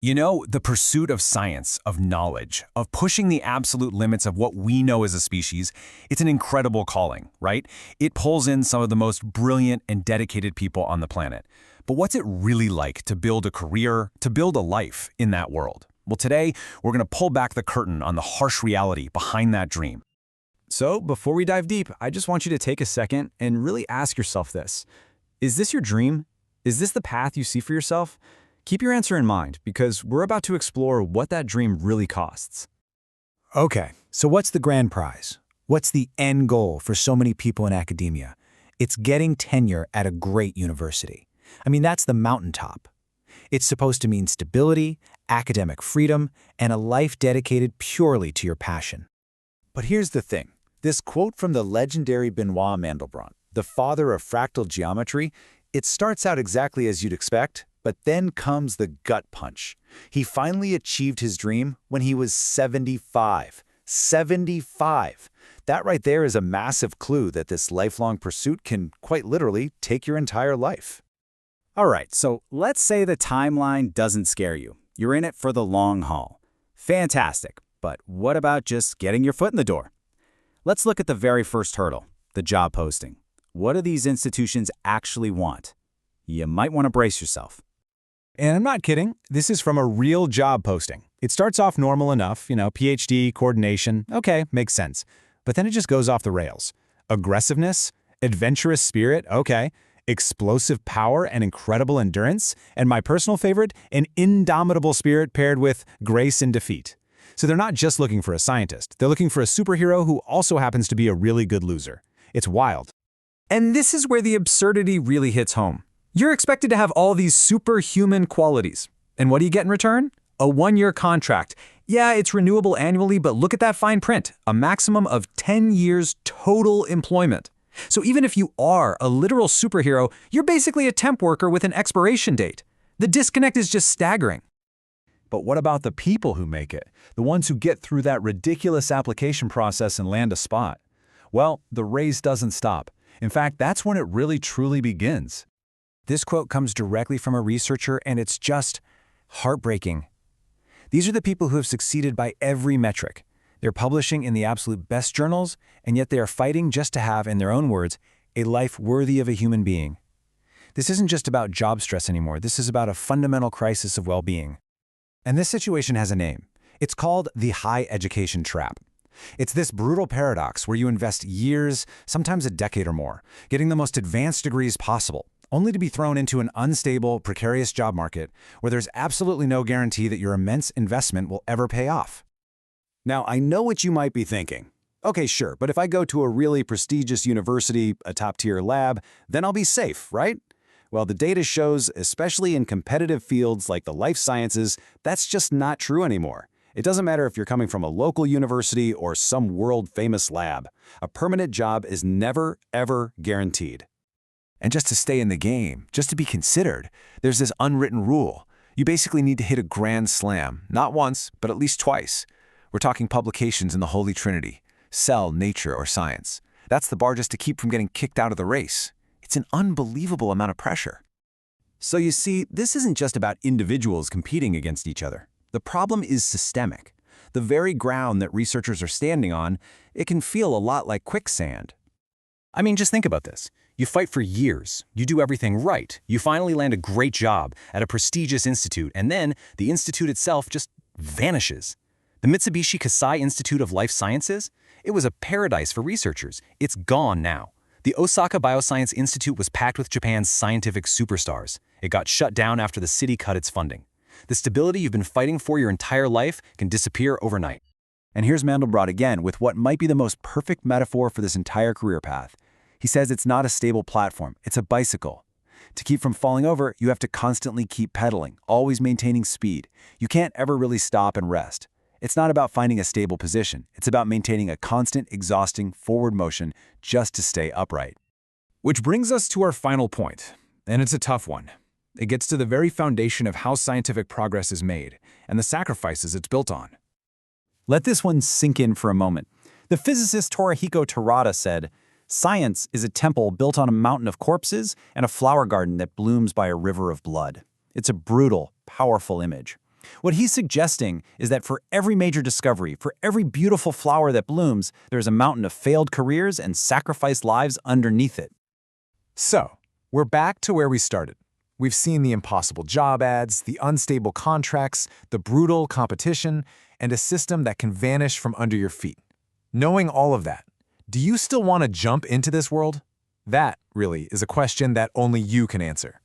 You know, the pursuit of science, of knowledge, of pushing the absolute limits of what we know as a species, it's an incredible calling, right? It pulls in some of the most brilliant and dedicated people on the planet. But what's it really like to build a career, to build a life in that world? Well, today, we're going to pull back the curtain on the harsh reality behind that dream. So, before we dive deep, I just want you to take a second and really ask yourself this. Is this your dream? Is this the path you see for yourself? Keep your answer in mind, because we're about to explore what that dream really costs. Okay, so what's the grand prize? What's the end goal for so many people in academia? It's getting tenure at a great university. I mean, that's the mountaintop. It's supposed to mean stability, academic freedom, and a life dedicated purely to your passion. But here's the thing. This quote from the legendary Benoît Mandelbrot, the father of fractal geometry, it starts out exactly as you'd expect, but then comes the gut punch. He finally achieved his dream when he was 75. 75! That right there is a massive clue that this lifelong pursuit can quite literally take your entire life. All right, so let's say the timeline doesn't scare you. You're in it for the long haul. Fantastic, but what about just getting your foot in the door? Let's look at the very first hurdle, the job posting. What do these institutions actually want? You might want to brace yourself. And I'm not kidding, this is from a real job posting. It starts off normal enough, PhD, coordination, okay, makes sense. But then it just goes off the rails. Aggressiveness, adventurous spirit, okay. Explosive power and incredible endurance, and my personal favorite, an indomitable spirit paired with grace in defeat. So they're not just looking for a scientist, they're looking for a superhero who also happens to be a really good loser. It's wild. And this is where the absurdity really hits home. You're expected to have all these superhuman qualities. And what do you get in return? A 1-year contract. Yeah, it's renewable annually, but look at that fine print. A maximum of 10 years total employment. So even if you are a literal superhero, you're basically a temp worker with an expiration date. The disconnect is just staggering. But what about the people who make it? The ones who get through that ridiculous application process and land a spot? Well, the race doesn't stop. In fact, that's when it really truly begins. This quote comes directly from a researcher, and it's just heartbreaking. These are the people who have succeeded by every metric. They're publishing in the absolute best journals, and yet they are fighting just to have, in their own words, a life worthy of a human being. This isn't just about job stress anymore. This is about a fundamental crisis of well-being. And this situation has a name. It's called the high education trap. It's this brutal paradox where you invest years, sometimes a decade or more, getting the most advanced degrees possible, only to be thrown into an unstable, precarious job market where there's absolutely no guarantee that your immense investment will ever pay off. Now, I know what you might be thinking. Okay, sure, but if I go to a really prestigious university, a top-tier lab, then I'll be safe, right? Well, the data shows, especially in competitive fields like the life sciences, that's just not true anymore. It doesn't matter if you're coming from a local university or some world-famous lab. A permanent job is never, ever guaranteed. And just to stay in the game, just to be considered, there's this unwritten rule. You basically need to hit a grand slam, not once, but at least twice. We're talking publications in the Holy Trinity, Cell, Nature, or Science. That's the bar just to keep from getting kicked out of the race. It's an unbelievable amount of pressure. So you see, this isn't just about individuals competing against each other. The problem is systemic. The very ground that researchers are standing on, it can feel a lot like quicksand. I mean, just think about this. You fight for years, you do everything right, you finally land a great job at a prestigious institute, and then the institute itself just vanishes. The Mitsubishi Kasai Institute of Life Sciences? It was a paradise for researchers. It's gone now. The Osaka Bioscience Institute was packed with Japan's scientific superstars. It got shut down after the city cut its funding. The stability you've been fighting for your entire life can disappear overnight. And here's Mandelbrot again with what might be the most perfect metaphor for this entire career path. He says it's not a stable platform, it's a bicycle. To keep from falling over, you have to constantly keep pedaling, always maintaining speed. You can't ever really stop and rest. It's not about finding a stable position. It's about maintaining a constant, exhausting forward motion just to stay upright. Which brings us to our final point, and it's a tough one. It gets to the very foundation of how scientific progress is made and the sacrifices it's built on. Let this one sink in for a moment. The physicist Torihiko Terada said, "Science is a temple built on a mountain of corpses and a flower garden that blooms by a river of blood." It's a brutal, powerful image. What he's suggesting is that for every major discovery, for every beautiful flower that blooms, there's a mountain of failed careers and sacrificed lives underneath it. So, we're back to where we started. We've seen the impossible job ads, the unstable contracts, the brutal competition, and a system that can vanish from under your feet. Knowing all of that, do you still want to jump into this world? That, really, is a question that only you can answer.